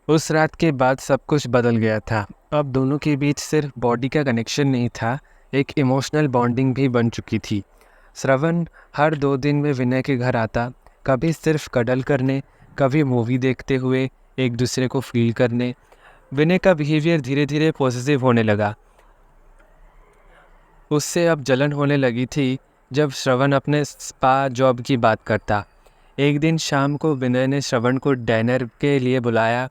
उस रात के बाद सब कुछ बदल गया था। अब दोनों के बीच सिर्फ बॉडी का कनेक्शन नहीं था, एक इमोशनल बॉन्डिंग भी बन चुकी थी। श्रवण हर 2 दिन में विनय के घर आता, कभी सिर्फ कडल करने, कभी मूवी देखते हुए एक दूसरे को फील करने। विनय का बिहेवियर धीरे धीरे पॉजिटिव होने लगा। उससे अब जलन होने लगी थी जब श्रवण अपने स्पा जॉब की बात करता। एक दिन शाम को विनय ने श्रवण को डिनर के लिए बुलाया।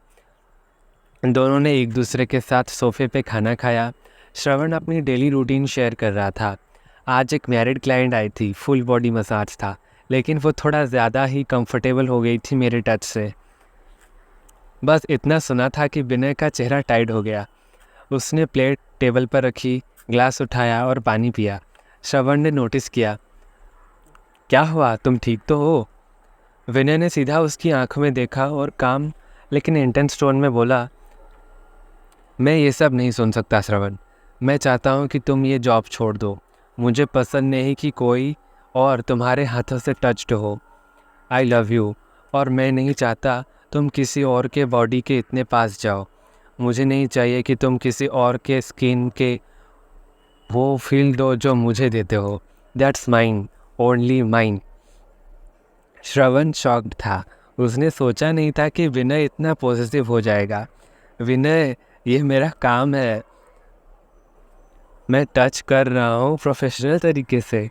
दोनों ने एक दूसरे के साथ सोफे पे खाना खाया। श्रवण अपनी डेली रूटीन शेयर कर रहा था। आज एक मैरिड क्लाइंट आई थी, फुल बॉडी मसाज था, लेकिन वो थोड़ा ज़्यादा ही कंफर्टेबल हो गई थी मेरे टच से। बस इतना सुना था कि विनय का चेहरा टाइट हो गया। उसने प्लेट टेबल पर रखी, ग्लास उठाया और पानी पिया। श्रवण ने नोटिस किया। क्या हुआ, तुम ठीक तो हो? विनय ने सीधा उसकी आंखों में देखा और काम लेकिन इंटेंस टोन में बोला, मैं ये सब नहीं सुन सकता श्रवण। मैं चाहता हूँ कि तुम ये जॉब छोड़ दो। मुझे पसंद नहीं कि कोई और तुम्हारे हाथों से टच्ड हो। आई लव यू, और मैं नहीं चाहता तुम किसी और के बॉडी के इतने पास जाओ। मुझे नहीं चाहिए कि तुम किसी और के स्किन के वो फील दो जो मुझे देते हो। That's mine, only mine. Shravan shocked था। उसने सोचा नहीं था कि विनय इतना पॉजिटिव हो जाएगा। विनय, ये मेरा काम है, मैं टच कर रहा हूँ प्रोफेशनल तरीके से।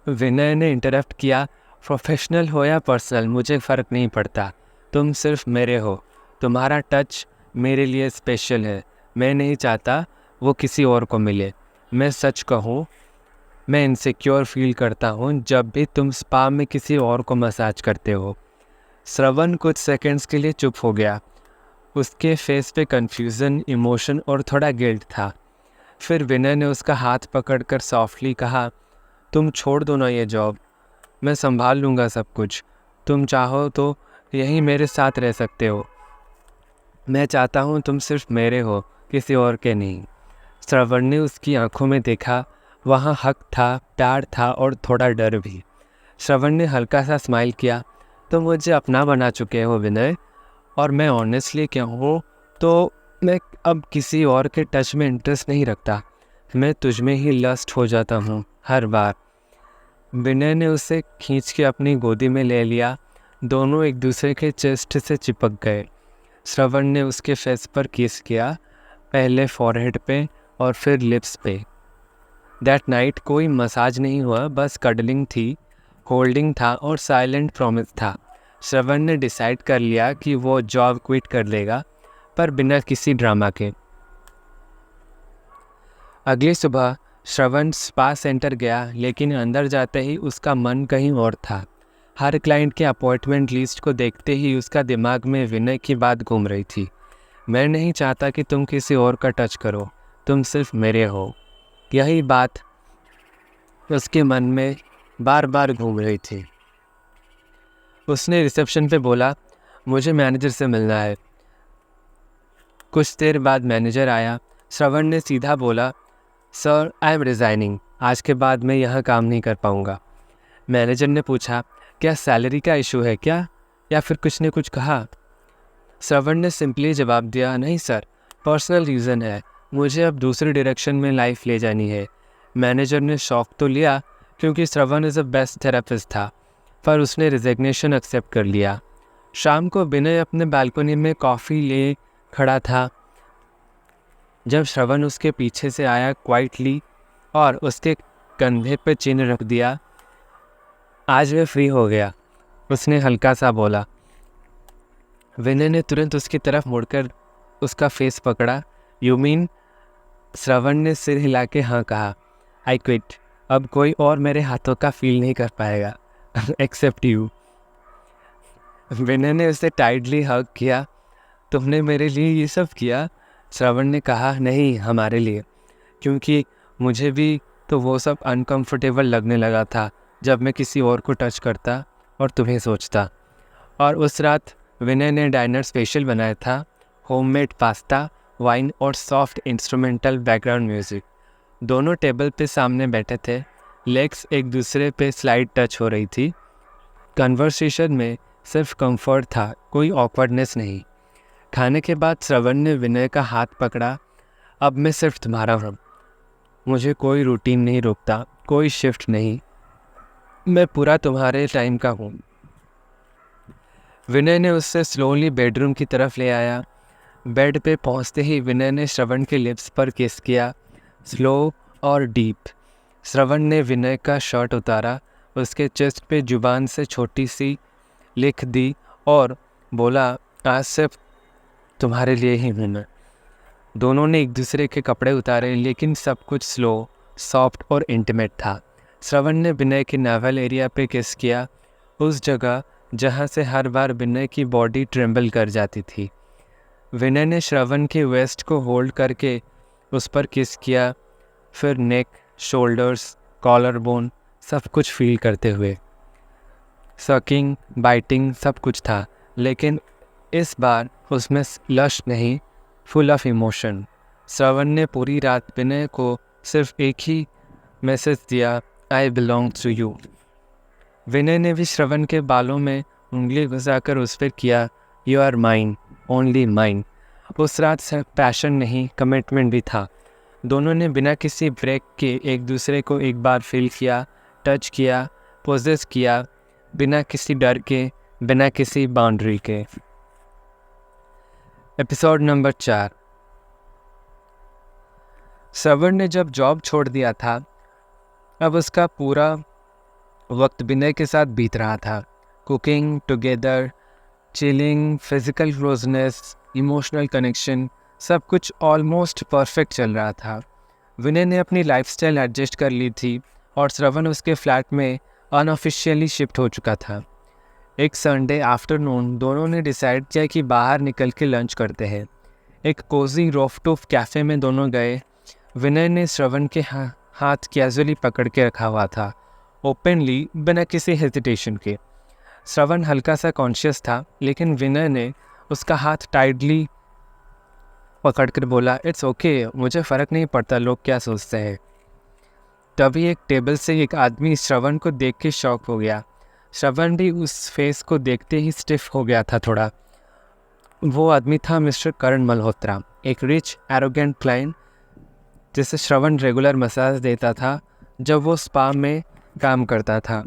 विनय ने इंटरप्ट किया। प्रोफेशनल हो या पर्सनल मुझे फ़र्क नहीं पड़ता। तुम सिर्फ मेरे हो। तुम्हारा टच मेरे लिए स्पेशल है। मैं नहीं चाहता वो किसी और को मिले। मैं सच कहूँ, मैं इनसिक्योर फील करता हूँ जब भी तुम स्पा में किसी और को मसाज करते हो। श्रवण कुछ सेकंड्स के लिए चुप हो गया। उसके फेस पे कन्फ्यूज़न, इमोशन और थोड़ा गिल्ट था। फिर विनय ने उसका हाथ पकड़कर सॉफ्टली कहा, तुम छोड़ दो ना ये जॉब, मैं संभाल लूँगा सब कुछ। तुम चाहो तो यहीं मेरे साथ रह सकते हो। मैं चाहता हूँ तुम सिर्फ मेरे हो, किसी और के नहीं। श्रवण ने उसकी आंखों में देखा। वहाँ हक था, प्यार था और थोड़ा डर भी। श्रवण ने हल्का सा स्माइल किया। तुम मुझे अपना बना चुके हो विनय, और मैं ऑनेस्टली कहूँ तो मैं अब किसी और के टच में इंटरेस्ट नहीं रखता। मैं तुझ में ही लस्ट हो जाता हूँ हर बार। विनय ने उसे खींच के अपनी गोदी में ले लिया। दोनों एक दूसरे के चेस्ट से चिपक गए। श्रवण ने उसके फेस पर किस किया, पहले फॉरहेड पे और फिर लिप्स पे। दैट नाइट कोई मसाज नहीं हुआ, बस कडलिंग थी, होल्डिंग था और साइलेंट प्रॉमिस था। श्रवण ने डिसाइड कर लिया कि वो जॉब क्विट कर देगा, पर बिना किसी ड्रामा के। अगली सुबह श्रवण स्पा सेंटर गया, लेकिन अंदर जाते ही उसका मन कहीं और था। हर क्लाइंट के अपॉइंटमेंट लिस्ट को देखते ही उसका दिमाग में विनय की बात घूम रही थी। मैं नहीं चाहता कि तुम किसी और का टच करो, तुम सिर्फ मेरे हो। यही बात उसके मन में बार बार घूम रही थी। उसने रिसेप्शन पे बोला, मुझे मैनेजर से मिलना है। कुछ देर बाद मैनेजर आया। श्रवण ने सीधा बोला, सर आई एम रिज़ाइनिंग, आज के बाद मैं यहाँ काम नहीं कर पाऊँगा। मैनेजर ने पूछा, क्या सैलरी का इशू है क्या, या फिर कुछ ने कुछ कहा? श्रवण ने सिंपली जवाब दिया, नहीं सर, पर्सनल रीज़न है, मुझे अब दूसरी डायरेक्शन में लाइफ ले जानी है। मैनेजर ने शॉक तो लिया, क्योंकि श्रवण इज़ अ बेस्ट थेरेपिस्ट था, पर उसने रिजिग्नेशन एक्सेप्ट कर लिया। शाम को विनय अपने बालकनी में कॉफ़ी ले खड़ा था जब श्रवण उसके पीछे से आया क्वाइटली और उसके कंधे पे चिन्ह रख दिया। आज वे फ्री हो गया, उसने हल्का सा बोला। विनय ने तुरंत उसकी तरफ मुड़कर उसका फेस पकड़ा। You mean? श्रवण ने सिर हिला के हाँ कहा। आई क्विट, अब कोई और मेरे हाथों का फील नहीं कर पाएगा एक्सेप्ट यू। विनय ने उसे टाइटली हग किया। तुमने मेरे लिए ये सब किया? श्रवण ने कहा, नहीं, हमारे लिए, क्योंकि मुझे भी तो वो सब अनकंफर्टेबल लगने लगा था जब मैं किसी और को टच करता और तुम्हें सोचता। और उस रात विनय ने डाइनर स्पेशल बनाया था, होममेड पास्ता, वाइन और सॉफ्ट इंस्ट्रूमेंटल बैकग्राउंड म्यूज़िक। दोनों टेबल पे सामने बैठे थे, लेग्स एक दूसरे पे स्लाइड टच हो रही थी। कन्वर्सेशन में सिर्फ कंफर्ट था, कोई ऑकवर्डनेस नहीं। खाने के बाद श्रवण ने विनय का हाथ पकड़ा। अब मैं सिर्फ तुम्हारा हूँ, मुझे कोई रूटीन नहीं रोकता, कोई शिफ्ट नहीं, मैं पूरा तुम्हारे टाइम का हूँ। विनय ने उससे स्लोली बेडरूम की तरफ ले आया। बेड पे पहुँचते ही विनय ने श्रवण के लिप्स पर किस किया, स्लो और डीप। श्रवण ने विनय का शर्ट उतारा, उसके चेस्ट पे जुबान से छोटी सी लिख दी और बोला, आज सिर्फ तुम्हारे लिए ही हूँ मैं। दोनों ने एक दूसरे के कपड़े उतारे, लेकिन सब कुछ स्लो, सॉफ्ट और इंटीमेट था। श्रवण ने विनय के नाभल एरिया पे किस किया, उस जगह जहाँ से हर बार विनय की बॉडी ट्रेम्बल कर जाती थी। विनय ने श्रवण के वेस्ट को होल्ड करके उस पर किस किया, फिर नेक, शोल्डर्स, कॉलर बोन, सब कुछ फील करते हुए। सकिंग, बाइटिंग सब कुछ था, लेकिन इस बार उसमें लस्ट नहीं, फुल ऑफ इमोशन। श्रवण ने पूरी रात विनय को सिर्फ एक ही मैसेज दिया, आई बिलोंग टू यू। विनय ने भी श्रवण के बालों में उंगली घुसाकर उस पर किया, you are mine, only mine. उस रात सिर्फ पैशन नहीं, कमिटमेंट भी था। दोनों ने बिना किसी ब्रेक के एक दूसरे को एक बार फील किया, टच किया, पोजेस किया, बिना किसी डर के, बिना किसी बाउंड्री के। Episode number 4। श्रवण ने जब जॉब छोड़ दिया था, अब उसका पूरा वक्त विनय के साथ बीत रहा था। Cooking together, chilling, physical closeness, emotional connection, सब कुछ ऑलमोस्ट परफेक्ट चल रहा था। विनय ने अपनी लाइफस्टाइल एडजस्ट कर ली थी और श्रवण उसके फ्लैट में अनऑफिशियली शिफ्ट हो चुका था। एक संडे आफ्टरनून दोनों ने डिसाइड किया कि बाहर निकल के लंच करते हैं। एक कोजी रूफटॉप कैफ़े में दोनों गए। विनय ने श्रवण के हाथ कैजुअली पकड़ के रखा हुआ था, ओपनली, बिना किसी हेजिटेशन के। श्रवण हल्का सा कॉन्शियस था, लेकिन विनय ने उसका हाथ टाइटली पकड़कर बोला, इट्स ओके, मुझे फ़र्क नहीं पड़ता लोग क्या सोचते हैं। तभी एक टेबल से एक आदमी श्रवण को देख के शॉक हो गया। श्रवण भी उस फेस को देखते ही स्टिफ हो गया था थोड़ा। वो आदमी था मिस्टर करण मल्होत्रा, एक रिच एरोगेंट क्लाइंट जिसे श्रवण रेगुलर मसाज देता था जब वो स्पा में काम करता था।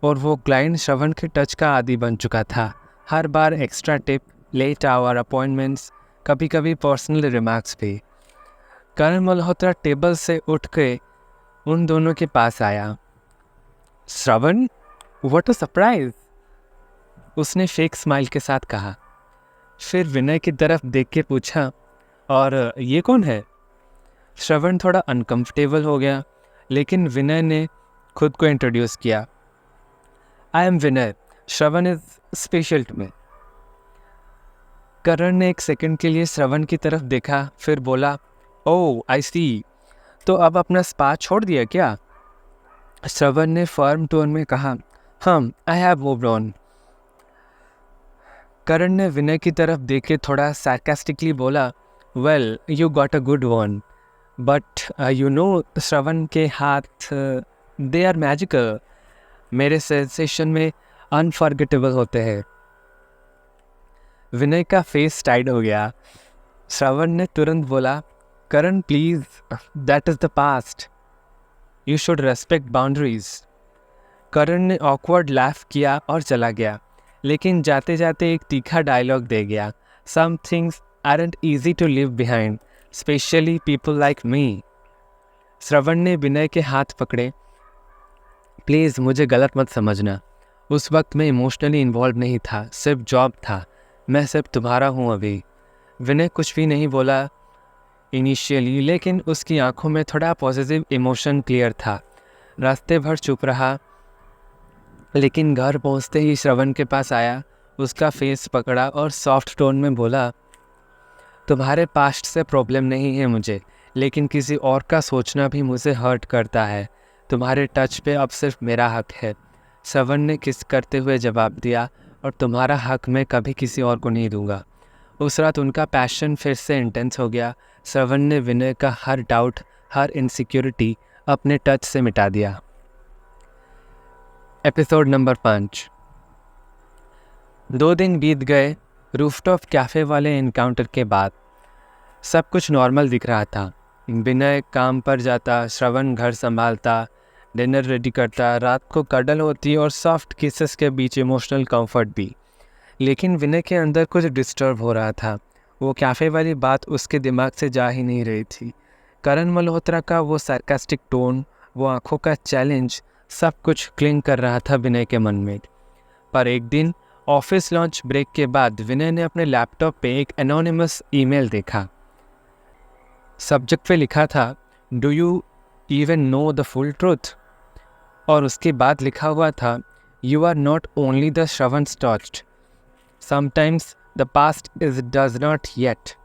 और वो क्लाइंट श्रवण के टच का आदी बन चुका था। हर बार extra tip, late hour appointments, कभी कभी पर्सनल रिमार्क्स भी। करण मल्होत्रा टेबल से उठ के उन दोनों के पास आया। श्रवण, व्हाट अ सरप्राइज, उसने फेक स्माइल के साथ कहा। फिर विनय की तरफ देख के पूछा, और ये कौन है? श्रवण थोड़ा अनकंफर्टेबल हो गया, लेकिन विनय ने खुद को इंट्रोड्यूस किया। I am Vinay, Shravan is special to me. Karan ने एक सेकंड के लिए श्रवण की तरफ देखा, फिर बोला, ओह आई सी, तो अब अपना स्पा छोड़ दिया क्या? श्रवण ने फर्म टोन में कहा, हाँ, I have moved on. Karan ने विनय की तरफ देख के थोड़ा सार्कास्टिकली बोला, well you got a good one, but you know Shravan के हाथ दे आर मैजिकल, मेरे सेंसेशन में अनफॉरगेटेबल होते हैं। विनय का फेस टाइट हो गया। श्रवण ने तुरंत बोला, Karan please, that is the past, you should respect boundaries. Karan ने ऑकवर्ड लाफ किया और चला गया, लेकिन जाते जाते एक तीखा डायलॉग दे गया, some things aren't easy to live behind, especially people like me. Shravan ने विनय के हाथ पकड़े, प्लीज़ मुझे गलत मत समझना, उस वक्त मैं इमोशनली इन्वॉल्व नहीं था, सिर्फ जॉब था, मैं सिर्फ तुम्हारा हूँ अभी। विनय कुछ भी नहीं बोला इनिशियली, लेकिन उसकी आंखों में थोड़ा पॉजिटिव इमोशन क्लियर था। रास्ते भर चुप रहा, लेकिन घर पहुँचते ही श्रवण के पास आया, उसका फेस पकड़ा और सॉफ्ट टोन में बोला, तुम्हारे पास्ट से प्रॉब्लम नहीं है मुझे, लेकिन किसी और का सोचना भी मुझे हर्ट करता है। तुम्हारे टच पे अब सिर्फ मेरा हक है। श्रवण ने किस करते हुए जवाब दिया, और तुम्हारा हक मैं कभी किसी और को नहीं दूंगा। उस रात उनका पैशन फिर से इंटेंस हो गया। श्रवण ने विनय का हर डाउट, हर इनसिक्योरिटी अपने टच से मिटा दिया। Episode number 5। 2 दिन बीत गए रूफटॉप कैफ़े वाले एनकाउंटर के बाद सब कुछ नॉर्मल दिख रहा था। विनय काम पर जाता, श्रवण घर संभालता, डिनर रेडी करता, रात को कडल होती और सॉफ्ट किसेस के बीच इमोशनल कंफर्ट भी। लेकिन विनय के अंदर कुछ डिस्टर्ब हो रहा था। वो कैफ़े वाली बात उसके दिमाग से जा ही नहीं रही थी। करण मल्होत्रा का वो सार्कास्टिक टोन, वो आंखों का चैलेंज, सब कुछ क्लिंग कर रहा था विनय के मन में। पर एक दिन ऑफिस लंच ब्रेक के बाद विनय ने अपने लैपटॉप पे एक एनोनिमस ईमेल देखा। सब्जेक्ट पे लिखा था, do you even know the full truth. और उसके बाद लिखा हुआ था, you are not only the Shravan touched, sometimes the past is does not yet.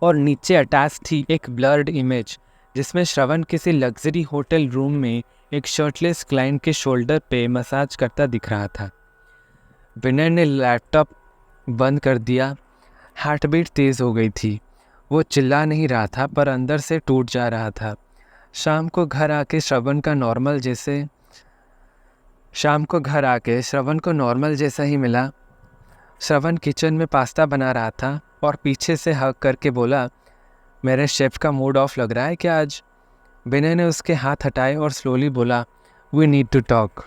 और नीचे अटैच थी एक ब्लर्ड इमेज जिसमें श्रवण किसी लग्जरी होटल रूम में एक शर्टलेस क्लाइंट के शोल्डर पे मसाज करता दिख रहा था। विनय ने लैपटॉप बंद कर दिया। हार्टबीट तेज़ हो गई थी। वो चिल्ला नहीं रहा था पर अंदर से टूट जा रहा था। शाम को घर आके श्रवण को नॉर्मल जैसा ही मिला। श्रवण किचन में पास्ता बना रहा था और पीछे से हग करके बोला, मेरे शेफ़ का मूड ऑफ लग रहा है क्या आज। विनय ने उसके हाथ हटाए और स्लोली बोला, वी नीड टू टॉक।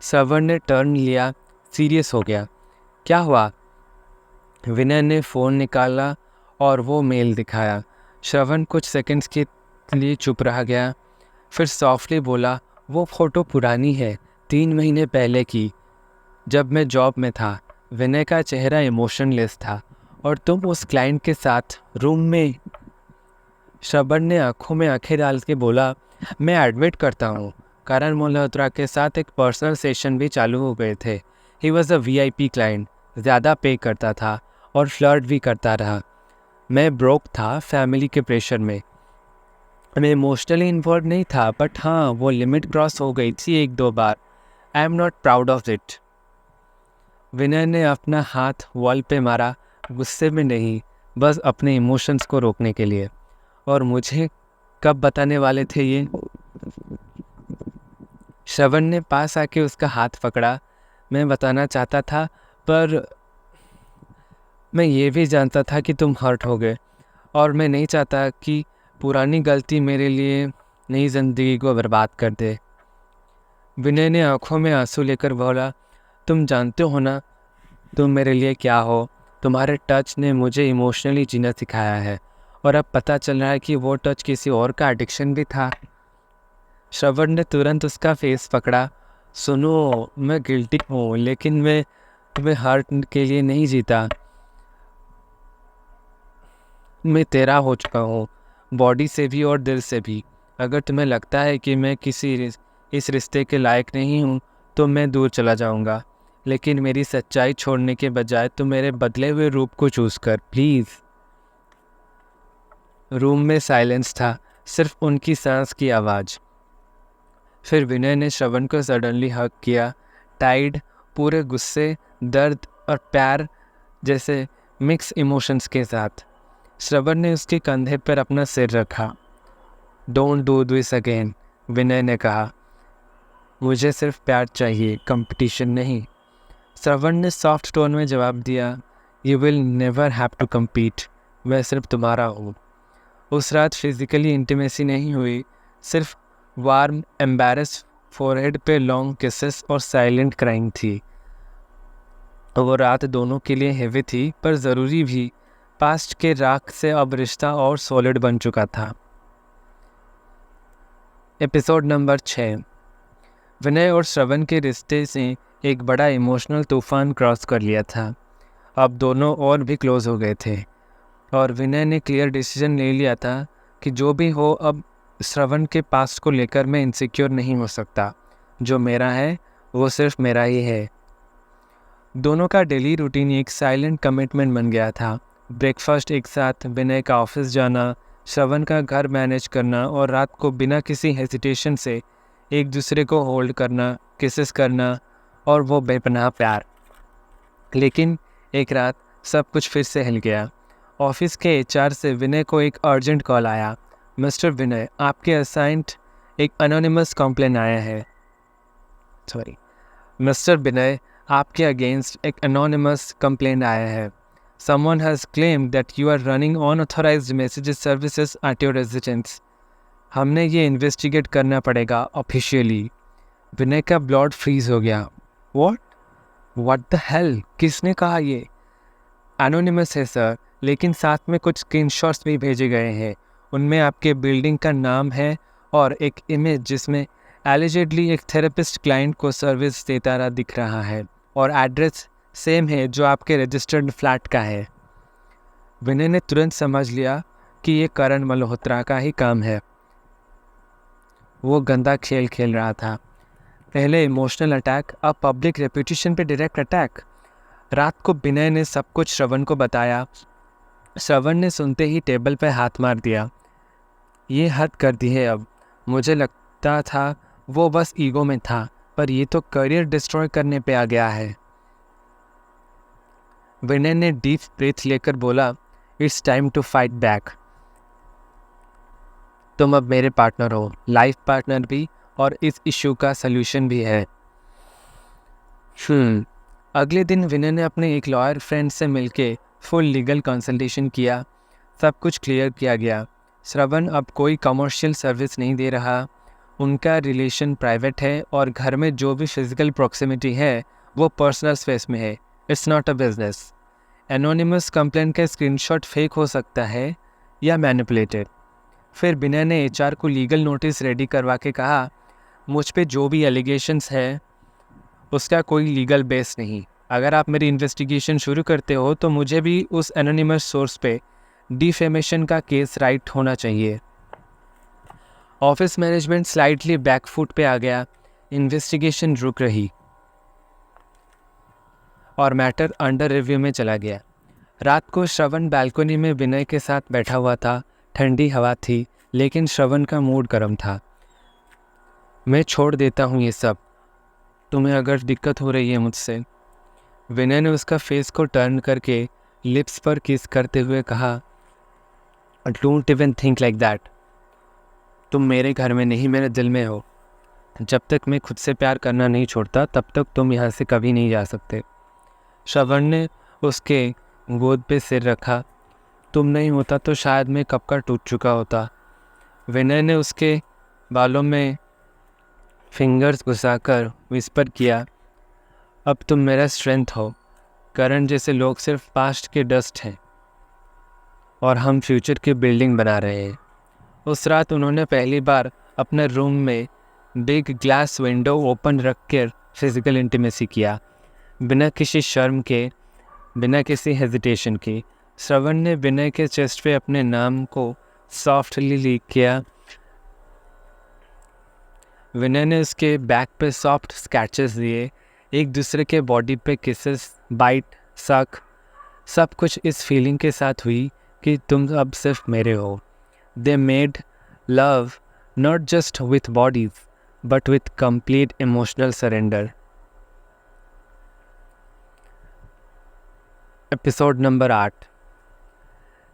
श्रवण ने टर्न लिया, सीरियस हो गया। क्या हुआ? विनय ने फ़ोन निकाला और वो मेल दिखाया। श्रवण कुछ सेकंड्स के लिए चुप रह गया, फिर सॉफ्टली बोला, वो फ़ोटो पुरानी है, 3 महीने पहले की, जब मैं जॉब में था। विनय का चेहरा इमोशनलेस था। और तुम उस क्लाइंट के साथ रूम में? श्रवण ने आंखों में आंखें डाल के बोला, मैं एडमिट करता हूँ, करण मल्होत्रा के साथ एक पर्सनल सेशन भी चालू हो गए थे। He was a VIP client, ज़्यादा पे करता था और फ्लर्ट भी करता रहा। मैं ब्रोक था फैमिली के प्रेशर में। मैं इमोशनली इन्वॉल्व नहीं था, बट हाँ, वो लिमिट क्रॉस हो गई थी 1-2 बार। I am not proud of it. Vinay ने अपना हाथ वॉल पे मारा, गुस्से में नहीं, बस अपने इमोशंस को रोकने के लिए। और मुझे कब बताने वाले थे ये? श्रवण ने पास आके उसका हाथ पकड़ा। मैं बताना चाहता था, पर मैं ये भी जानता था कि तुम हर्ट हो गए, और मैं नहीं चाहता कि पुरानी गलती मेरे लिए नई ज़िंदगी को बर्बाद कर दे। विनय ने आंखों में आंसू लेकर बोला, तुम जानते हो ना तुम मेरे लिए क्या हो। तुम्हारे टच ने मुझे इमोशनली जीना सिखाया है, और अब पता चल रहा है कि वो टच किसी और का एडिक्शन भी था। श्रवण ने तुरंत उसका फेस पकड़ा। सुनो, मैं गिल्टी हूँ, लेकिन मैं तुम्हें हर्ट के लिए नहीं जीता। मैं तेरा हो चुका हूँ, बॉडी से भी और दिल से भी। अगर तुम्हें लगता है कि मैं इस रिश्ते के लायक नहीं हूँ, तो मैं दूर चला जाऊँगा। लेकिन मेरी सच्चाई छोड़ने के बजाय तुम मेरे बदले हुए रूप को चूज़ कर, प्लीज़। रूम में साइलेंस था, सिर्फ उनकी सांस की आवाज़। फिर विनय ने श्रवण को सडनली हग किया, टाइड, पूरे गुस्से, दर्द और प्यार जैसे मिक्स इमोशंस के साथ। श्रवण ने उसके कंधे पर अपना सिर रखा। डोंट डू दिस अगेन, विनय ने कहा। मुझे सिर्फ प्यार चाहिए, कंपटीशन नहीं। श्रवण ने सॉफ्ट टोन में जवाब दिया, you will never have to compete, मैं सिर्फ तुम्हारा हूँ। उस रात फिजिकली इंटीमेसी नहीं हुई, सिर्फ वार्म, एम्बैरस फोरहेड पे लॉन्ग किसेस और साइलेंट क्राइंग थी। वो रात दोनों के लिए हेवी थी, पर ज़रूरी भी। पास्ट के राख से अब रिश्ता और सॉलिड बन चुका था। Episode number 6। विनय और श्रवण के रिश्ते से एक बड़ा इमोशनल तूफान क्रॉस कर लिया था। अब दोनों और भी क्लोज हो गए थे, और विनय ने क्लियर डिसीजन ले लिया था कि जो भी हो, अब श्रवण के पास्ट को लेकर मैं इनसिक्योर नहीं हो सकता। जो मेरा है वो सिर्फ मेरा ही है। दोनों का डेली रूटीन एक साइलेंट कमिटमेंट बन गया था। ब्रेकफास्ट एक साथ, विनय का ऑफिस जाना, श्रवण का घर मैनेज करना, और रात को बिना किसी हेजिटेशन से एक दूसरे को होल्ड करना, किसेस करना, और वो बेपनाह प्यार। लेकिन एक रात सब कुछ फिर से हिल गया। ऑफिस के HR से विनय को एक अर्जेंट कॉल आया। मिस्टर विनय, आपके असाइंड एक अनोनिमस कंप्लेन आया है। मिस्टर विनय, आपके अगेंस्ट एक एनोनिमस कंप्लेंट आया है। Someone has claimed that you are running unauthorised messages services at your residence. हमने ये इन्वेस्टिगेट करना पड़ेगा ऑफिशियली। विनय का ब्लड फ्रीज हो गया। व्हाट द हेल, किसने कहा ये? एनोनिमस है सर, लेकिन साथ में कुछ स्क्रीनशॉट्स भी भेजे गए हैं। उनमें आपके बिल्डिंग का नाम है और एक इमेज जिसमें एलिजेडली एक थेरेपिस्ट क्लाइंट को सर्विस देता रहा दिख रहा है, और एड्रेस सेम है जो आपके रजिस्टर्ड फ्लैट का है। विनय ने तुरंत समझ लिया कि ये करण मल्होत्रा का ही काम है। वो गंदा खेल खेल रहा था। पहले इमोशनल अटैक, अब पब्लिक रेपुटेशन पे डायरेक्ट अटैक। रात को विनय ने सब कुछ श्रवण को बताया। श्रवण ने सुनते ही टेबल पर हाथ मार दिया। ये हद कर दी है अब। मुझे लगता था वो बस ईगो में था, पर ये तो करियर डिस्ट्रॉय करने पे आ गया है। विनय ने डीप ब्रीथ लेकर बोला, it's time to fight back. तुम अब मेरे पार्टनर हो, लाइफ पार्टनर भी, और इस इशू का सल्यूशन भी है। अगले दिन विनय ने अपने एक लॉयर फ्रेंड से मिलके फुल लीगल कंसल्टेशन किया। सब कुछ क्लियर किया गया। श्रवण अब कोई कमर्शियल सर्विस नहीं दे रहा। उनका रिलेशन प्राइवेट है और घर में जो भी फिजिकल प्रॉक्सिमिटी है वो पर्सनल स्पेस में है। It's not a business. Anonymous complaint का स्क्रीनशॉट फेक हो सकता है या मैनिपुलेटेड। फिर विनय ने एचआर को लीगल नोटिस रेडी करवा के कहा, मुझ पे जो भी एलिगेशंस है उसका कोई लीगल बेस नहीं। अगर आप मेरी इन्वेस्टिगेशन शुरू करते हो तो मुझे भी उस एनोनिमस सोर्स पे डिफेमेशन का केस राइट होना चाहिए। ऑफिस मैनेजमेंट स्लाइटली बैकफुट पे आ गया। इन्वेस्टिगेशन रुक रही और मैटर अंडर रिव्यू में चला गया। रात को श्रवण बालकनी में विनय के साथ बैठा हुआ था। ठंडी हवा थी, लेकिन श्रवण का मूड गर्म था। मैं छोड़ देता हूँ ये सब, तुम्हें अगर दिक्कत हो रही है मुझसे। विनय ने उसका फेस को टर्न करके लिप्स पर किस करते हुए कहा, don't even think like that. तुम मेरे घर में नहीं, मेरे दिल में हो। जब तक मैं खुद से प्यार करना नहीं छोड़ता तब तक तुम यहाँ से कभी नहीं जा सकते। श्रवण ने उसके गोद पे सिर रखा। तुम नहीं होता तो शायद मैं कब का टूट चुका होता। विनय ने उसके बालों में फिंगर्स घुसाकर विस्पर किया, अब तुम मेरा स्ट्रेंथ हो। करण जैसे लोग सिर्फ पास्ट के डस्ट हैं और हम फ्यूचर की बिल्डिंग बना रहे हैं। उस रात उन्होंने पहली बार अपने रूम में बिग ग्लास विंडो ओपन रख कर फिजिकल इंटीमेसी किया, बिना किसी शर्म के, बिना किसी हेजिटेशन के। श्रवण ने विनय के चेस्ट पे अपने नाम को सॉफ्टली लिख किया। विनय ने उसके बैक पे सॉफ्ट स्क्रैचेस दिए। एक दूसरे के बॉडी पे किसेस, बाइट, सक, सब कुछ इस फीलिंग के साथ हुई कि तुम अब सिर्फ मेरे हो। They made love not just with bodies but with complete emotional surrender. Episode number 8।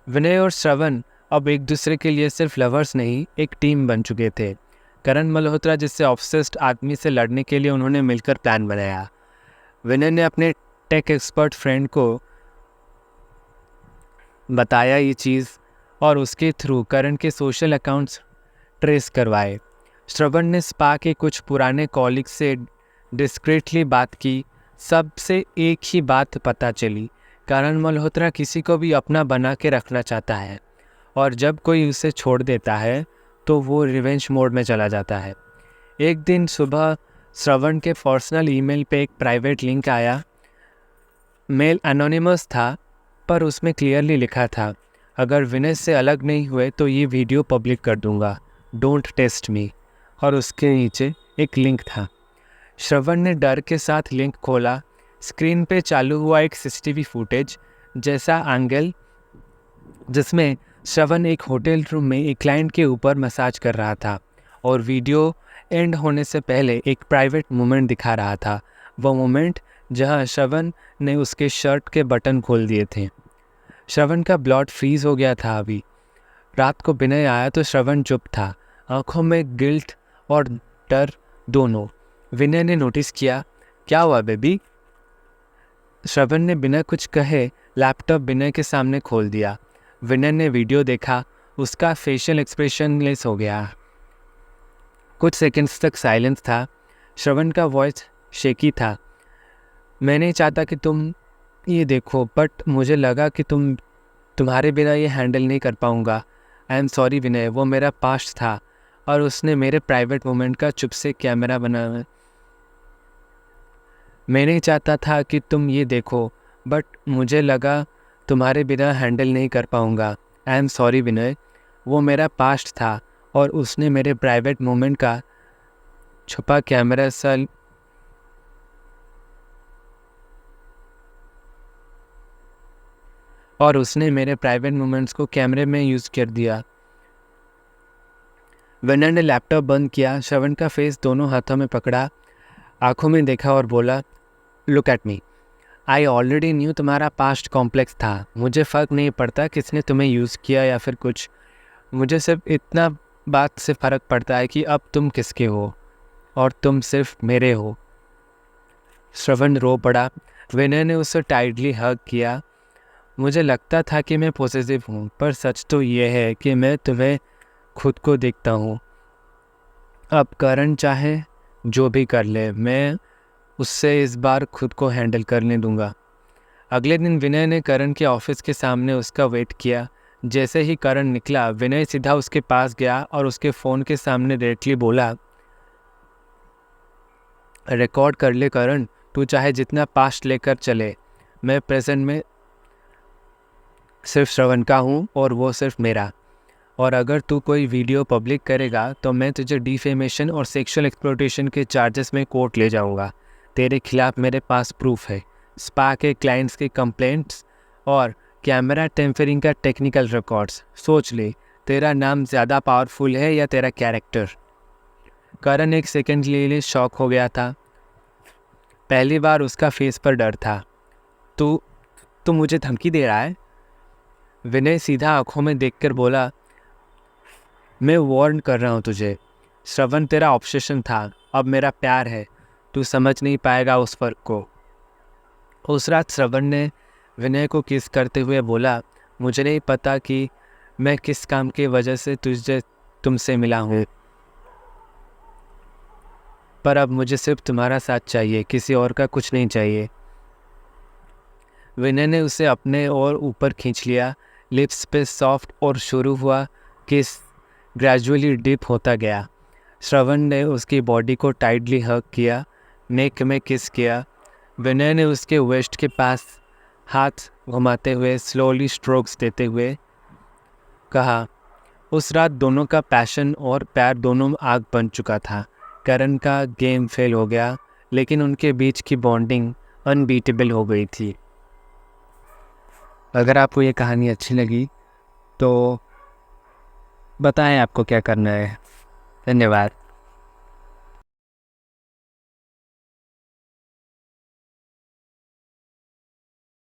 विनय और श्रवण अब एक दूसरे के लिए सिर्फ लवर्स नहीं, एक टीम बन चुके थे। करण मल्होत्रा जैसे ऑब्सेस्ड आदमी से लड़ने के लिए उन्होंने मिलकर प्लान बनाया। विनय ने अपने टेक एक्सपर्ट फ्रेंड को बताया ये चीज़ और उसके थ्रू करण के सोशल अकाउंट्स ट्रेस करवाए। श्रवण ने स्पा के कुछ पुराने कॉलीग से डिस्क्रीटली बात की। सबसे एक ही बात पता चली, करण मल्होत्रा किसी को भी अपना बना के रखना चाहता है और जब कोई उसे छोड़ देता है तो वो रिवेंज मोड में चला जाता है। एक दिन सुबह श्रवण के पर्सनल ईमेल पे एक प्राइवेट लिंक आया। मेल एनोनिमस था, पर उसमें क्लियरली लिखा था, अगर विनय से अलग नहीं हुए तो ये वीडियो पब्लिक कर दूंगा, डोंट टेस्ट मी। और उसके नीचे एक लिंक था। श्रवण ने डर के साथ लिंक खोला। स्क्रीन पे चालू हुआ एक सीसीटीवी फुटेज जैसा एंगल, जिसमें श्रवण एक होटल रूम में एक क्लाइंट के ऊपर मसाज कर रहा था और वीडियो एंड होने से पहले एक प्राइवेट मोमेंट दिखा रहा था। वो मोमेंट जहां श्रवण ने उसके शर्ट के बटन खोल दिए थे। श्रवण का ब्लड फ्रीज हो गया था अभी। रात को विनय आया तो श्रवण चुप था, आंखों में गिल्ट और डर दोनों। विनय ने नोटिस किया, क्या हुआ बेबी? श्रवण ने बिना कुछ कहे लैपटॉप विनय के सामने खोल दिया। विनय ने वीडियो देखा, उसका फेशियल एक्सप्रेशन लेस हो गया। कुछ सेकंड्स तक साइलेंस था। श्रवण का वॉइस शेकी था। मैं नहीं चाहता कि तुम ये देखो, बट मुझे लगा कि तुम्हारे बिना ये हैंडल नहीं कर पाऊँगा। आई एम सॉरी विनय, वो मेरा पास्ट था और उसने मेरे प्राइवेट मोमेंट का चुप से कैमरा बना। मैं नहीं चाहता था कि तुम ये देखो, बट मुझे लगा तुम्हारे बिना हैंडल नहीं कर पाऊँगा। आई एम सॉरी विनय, वो मेरा पास्ट था और उसने मेरे प्राइवेट मोमेंट का छुपा कैमरा सल और उसने मेरे प्राइवेट मोमेंट्स को कैमरे में यूज़ कर दिया। विनय ने लैपटॉप बंद किया, श्रवण का फेस दोनों हाथों में पकड़ा, आंखों में देखा और बोला, look at me, I already knew तुम्हारा पास्ट कॉम्प्लेक्स था। मुझे फ़र्क नहीं पड़ता किसने तुम्हें यूज़ किया या फिर कुछ। मुझे सिर्फ इतना बात से फ़र्क पड़ता है कि अब तुम किसके हो और तुम सिर्फ मेरे हो। श्रवण रो पड़ा। विनय ने उसे टाइटली हग किया। मुझे लगता था कि मैं पॉजिटिव हूँ, पर सच तो ये है कि मैं तुम्हें खुद को देखता हूँ। अब करण चाहे जो भी कर ले, मैं उससे इस बार खुद को हैंडल करने दूंगा। अगले दिन विनय ने करण के ऑफिस के सामने उसका वेट किया। जैसे ही करण निकला, विनय सीधा उसके पास गया और उसके फ़ोन के सामने डायरेक्टली बोला, रिकॉर्ड कर ले करण, तू चाहे जितना पास्ट लेकर चले, मैं प्रेजेंट में सिर्फ श्रवण का हूँ और वो सिर्फ मेरा। और अगर तू कोई वीडियो पब्लिक करेगा तो मैं तुझे डिफेमेशन और सेक्सुअल एक्सप्लॉयटेशन के चार्जेस में कोर्ट ले जाऊँगा। तेरे खिलाफ मेरे पास प्रूफ है, स्पा के क्लाइंट्स के कंप्लेंट्स और कैमरा टेम्परिंग का टेक्निकल रिकॉर्ड्स। सोच ले, तेरा नाम ज़्यादा पावरफुल है या तेरा कैरेक्टर। करण एक सेकंड के लिए शॉक हो गया था। पहली बार उसका फेस पर डर था। तू मुझे धमकी दे रहा है? विनय सीधा आंखों में देखकर बोला, मैं वार्न कर रहा हूँ तुझे। श्रवण तेरा ऑब्सेशन था, अब मेरा प्यार है। तू समझ नहीं पाएगा उस फ़र्क को। उस रात श्रवण ने विनय को किस करते हुए बोला, मुझे नहीं पता कि मैं किस काम की वजह से तुमसे मिला हूँ, पर अब मुझे सिर्फ तुम्हारा साथ चाहिए, किसी और का कुछ नहीं चाहिए। विनय ने उसे अपने और ऊपर खींच लिया। लिप्स पे सॉफ्ट और शुरू हुआ किस ग्रेजुअली डीप होता गया। श्रवण ने उसकी बॉडी को टाइटली हग किया, नेक में किस किया। विनय ने उसके वेस्ट के पास हाथ घुमाते हुए स्लोली स्ट्रोक्स देते हुए कहा, उस रात दोनों का पैशन और प्यार दोनों आग बन चुका था। करण का गेम फेल हो गया, लेकिन उनके बीच की बॉन्डिंग अनबीटेबल हो गई थी। अगर आपको ये कहानी अच्छी लगी तो बताएं आपको क्या करना है। धन्यवाद।